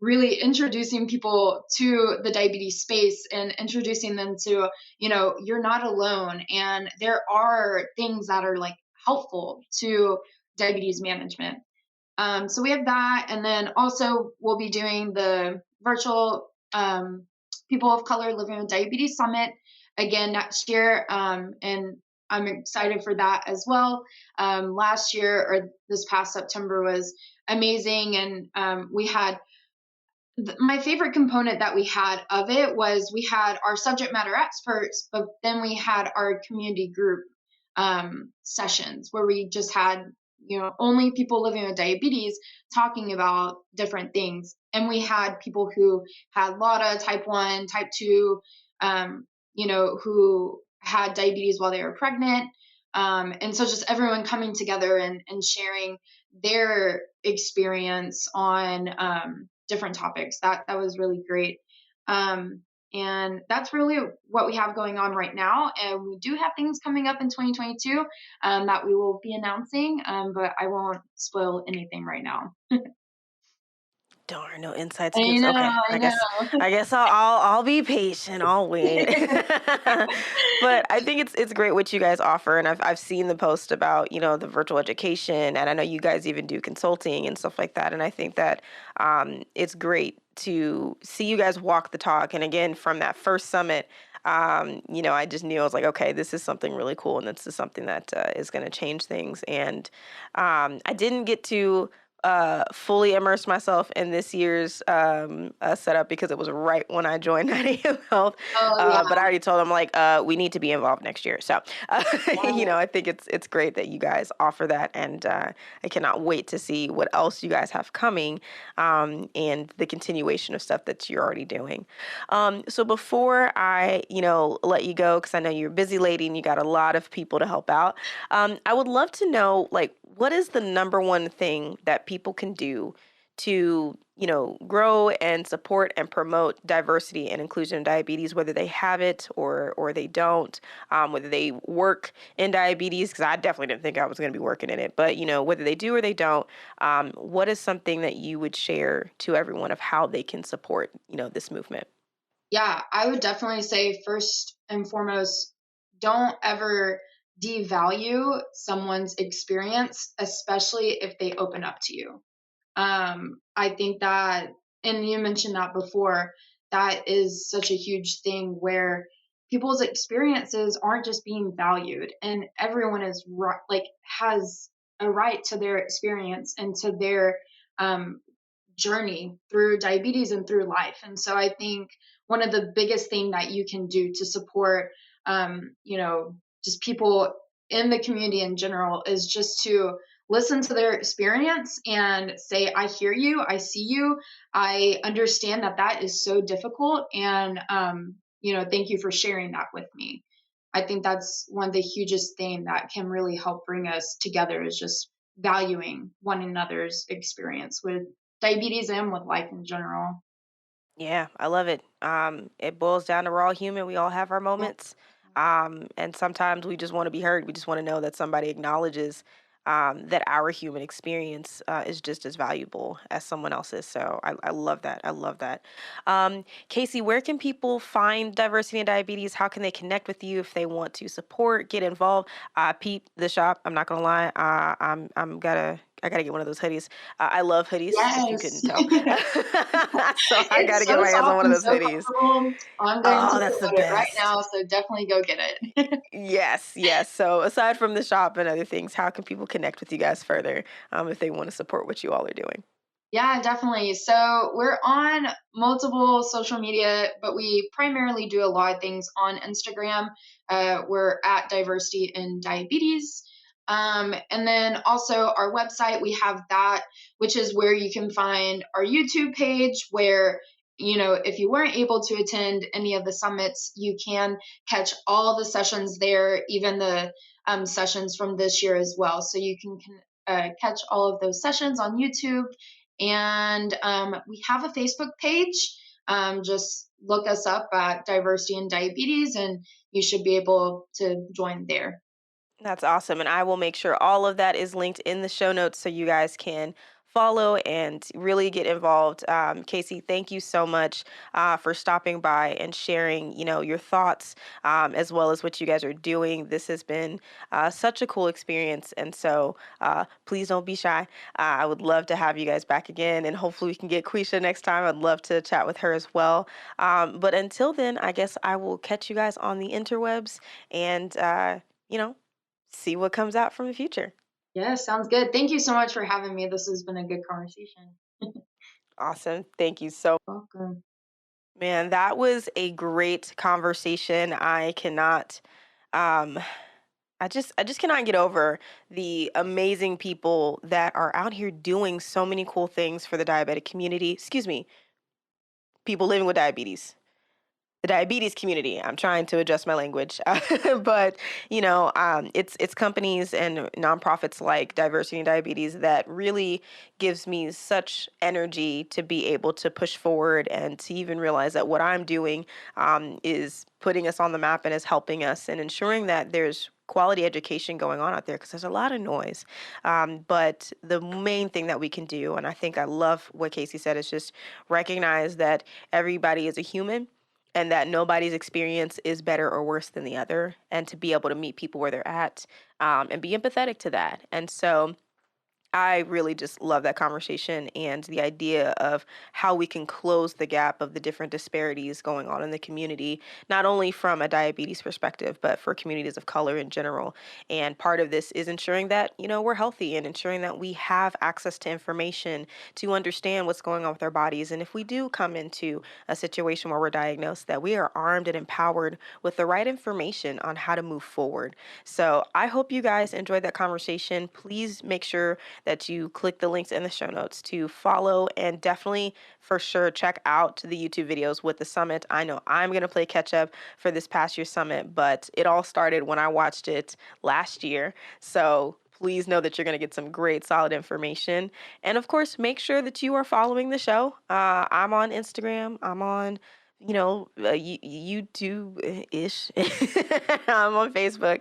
really introducing people to the diabetes space and introducing them to, you're not alone and there are things that are like helpful to diabetes management. So we have that, and then also we'll be doing the virtual People of Color Living with Diabetes Summit again next year, and I'm excited for that as well. Last year or this past September was amazing, and we had my favorite component that we had of it was we had our subject matter experts, but then we had our community group sessions where we just had, only people living with diabetes talking about different things. And we had people who had LADA, type 1, type 2, who had diabetes while they were pregnant. And so just everyone coming together and sharing their experience on different topics. That was really great. And that's really what we have going on right now. And we do have things coming up in 2022 that we will be announcing, but I won't spoil anything right now. Darn, no inside I scoops. know, Okay, I I guess I'll be patient. I'll wait. But I think it's great what you guys offer, and I've seen the post about the virtual education, and I know you guys even do consulting and stuff like that. And I think that it's great to see you guys walk the talk. And again, from that first summit, I just knew I was like, okay, this is something really cool, and this is something that is going to change things. And I didn't get to fully immerse myself in this year's setup because it was right when I joined 9 a.m. Health. know. Oh But I already told them like we need to be involved next year. So, yeah. I think it's great that you guys offer that, and I cannot wait to see what else you guys have coming and the continuation of stuff that you're already doing. So before I let you go, because I know you're a busy lady and you got a lot of people to help out, I would love to know, like, what is the number one thing that people can do to, grow and support and promote diversity and inclusion in diabetes, whether they have it or they don't, whether they work in diabetes, because I definitely didn't think I was going to be working in it, but, whether they do or they don't, what is something that you would share to everyone of how they can support, this movement? Yeah, I would definitely say first and foremost, don't ever devalue someone's experience, especially if they open up to you. I think that, and you mentioned that before, that is such a huge thing where people's experiences aren't just being valued, and everyone is like has a right to their experience and to their um, journey through diabetes and through life. And so I think one of the biggest thing that you can do to support, just people in the community in general is just to listen to their experience and say, I hear you, I see you, I understand that that is so difficult. And, thank you for sharing that with me. I think that's one of the hugest thing that can really help bring us together is just valuing one another's experience with diabetes and with life in general. Yeah, I love it. It boils down to we're all human. We all have our Yeah, moments. And sometimes we just want to be heard. We just want to know that somebody acknowledges that our human experience is just as valuable as someone else's. So I love that. I love that. Casey, where can people find diversity in diabetes? How can they connect with you if they want to support, get involved? Peep the shop. I'm not gonna lie. I gotta get one of those hoodies. I love hoodies, if you couldn't yes. tell. So I got It's to get so my hands on soft one of and those so hoodies. comfortable. I'm going Oh, to that's the promote it right best. now, so definitely go get it. Yes, yes. So aside from the shop and other things, how can people connect with you guys further if they want to support what you all are doing? Yeah, definitely. So we're on multiple social media, but we primarily do a lot of things on Instagram. We're at Diversity in Diabetes. And then also our website, we have that, which is where you can find our YouTube page, where, if you weren't able to attend any of the summits, you can catch all the sessions there, even the sessions from this year as well. So you can catch all of those sessions on YouTube, and we have a Facebook page. Just look us up at Diversity in Diabetes, and you should be able to join there. That's awesome. And I will make sure all of that is linked in the show notes so you guys can follow and really get involved. Casey, thank you so much for stopping by and sharing, your thoughts as well as what you guys are doing. This has been such a cool experience. And so please don't be shy. I would love to have you guys back again. And hopefully we can get Quisha next time. I'd love to chat with her as well. But until then, I guess I will catch you guys on the interwebs and, you know, see what comes out from the future. Yeah, sounds good. Thank you so much for having me. This has been a good conversation. Awesome. Thank you so Welcome. man, that was a great conversation. I cannot um I just cannot get over the amazing people that are out here doing so many cool things for the diabetic community. Excuse me, people living with diabetes. The diabetes community. I'm trying to adjust my language, but it's companies and nonprofits like Diversity in Diabetes that really gives me such energy to be able to push forward and to even realize that what I'm doing is putting us on the map and is helping us and ensuring that there's quality education going on out there because there's a lot of noise. But the main thing that we can do, and I think I love what Casey said, is just recognize that everybody is a human and that nobody's experience is better or worse than the other, and to be able to meet people where they're at and be empathetic to that. And so I really just love that conversation and the idea of how we can close the gap of the different disparities going on in the community, not only from a diabetes perspective, but for communities of color in general. And part of this is ensuring that, we're healthy and ensuring that we have access to information to understand what's going on with our bodies. And if we do come into a situation where we're diagnosed, that we are armed and empowered with the right information on how to move forward. So I hope you guys enjoyed that conversation. Please make sure that you click the links in the show notes to follow and definitely for sure check out the YouTube videos with the summit. I know I'm going to play catch up for this past year's summit, but it all started when I watched it last year. So please know that you're going to get some great solid information. And of course, make sure that you are following the show. I'm on Instagram. I'm on you do ish. I'm on Facebook.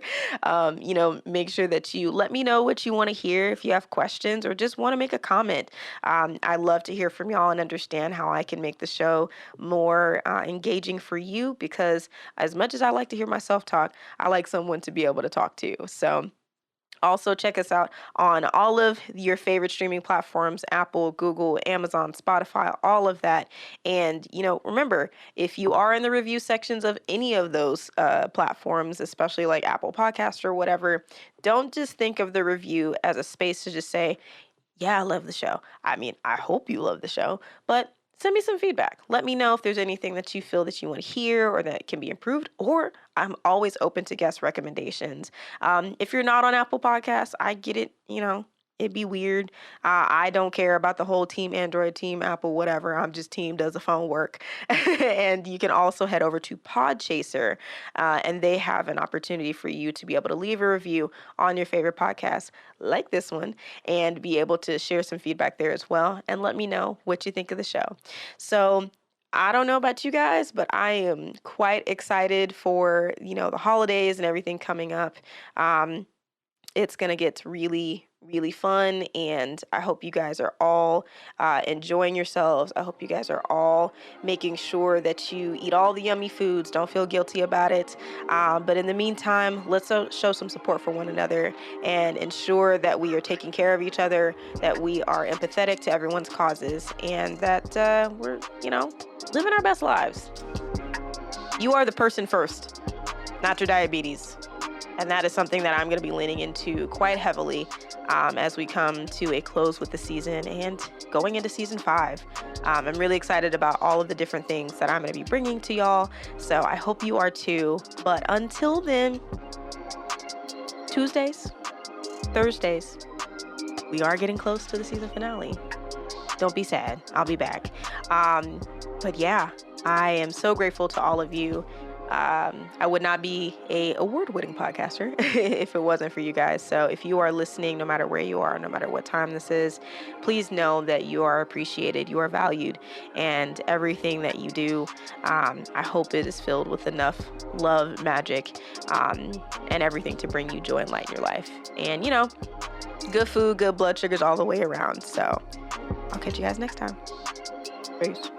Make sure that you let me know what you want to hear if you have questions or just want to make a comment. I love to hear from y'all and understand how I can make the show more engaging for you because as much as I like to hear myself talk, I like someone to be able to talk to. So also, check us out on all of your favorite streaming platforms: Apple, Google, Amazon, Spotify, all of that. And, remember, if you are in the review sections of any of those platforms, especially like Apple Podcast or whatever, don't just think of the review as a space to just say, yeah, I love the show. I mean, I hope you love the show, but send me some feedback. Let me know if there's anything that you feel that you want to hear or that can be improved, or I'm always open to guest recommendations. If you're not on Apple Podcasts, I get it, it'd be weird. I don't care about the whole team Android, team Apple, whatever. I'm just team does the phone work. And you can also head over to Podchaser, and they have an opportunity for you to be able to leave a review on your favorite podcast like this one and be able to share some feedback there as well and let me know what you think of the show. So I don't know about you guys, but I am quite excited for, the holidays and everything coming up. It's going to get really, really fun. And I hope you guys are all enjoying yourselves. I hope you guys are all making sure that you eat all the yummy foods. Don't feel guilty about it. But in the meantime, let's show some support for one another and ensure that we are taking care of each other, that we are empathetic to everyone's causes, and that we're, living our best lives. You are the person first, not your diabetes. And that is something that I'm going to be leaning into quite heavily as we come to a close with the season and going into season 5. I'm really excited about all of the different things that I'm going to be bringing to y'all. So I hope you are too. But until then, Tuesdays, Thursdays, we are getting close to the season finale. Don't be sad. I'll be back. But yeah, I am so grateful to all of you. I would not be a award-winning podcaster if it wasn't for you guys. So if you are listening, no matter where you are, no matter what time this is, please know that you are appreciated, you are valued, and everything that you do, I hope it is filled with enough love, magic, and everything to bring you joy and light in your life. And, good food, good blood sugars all the way around. So I'll catch you guys next time. Peace.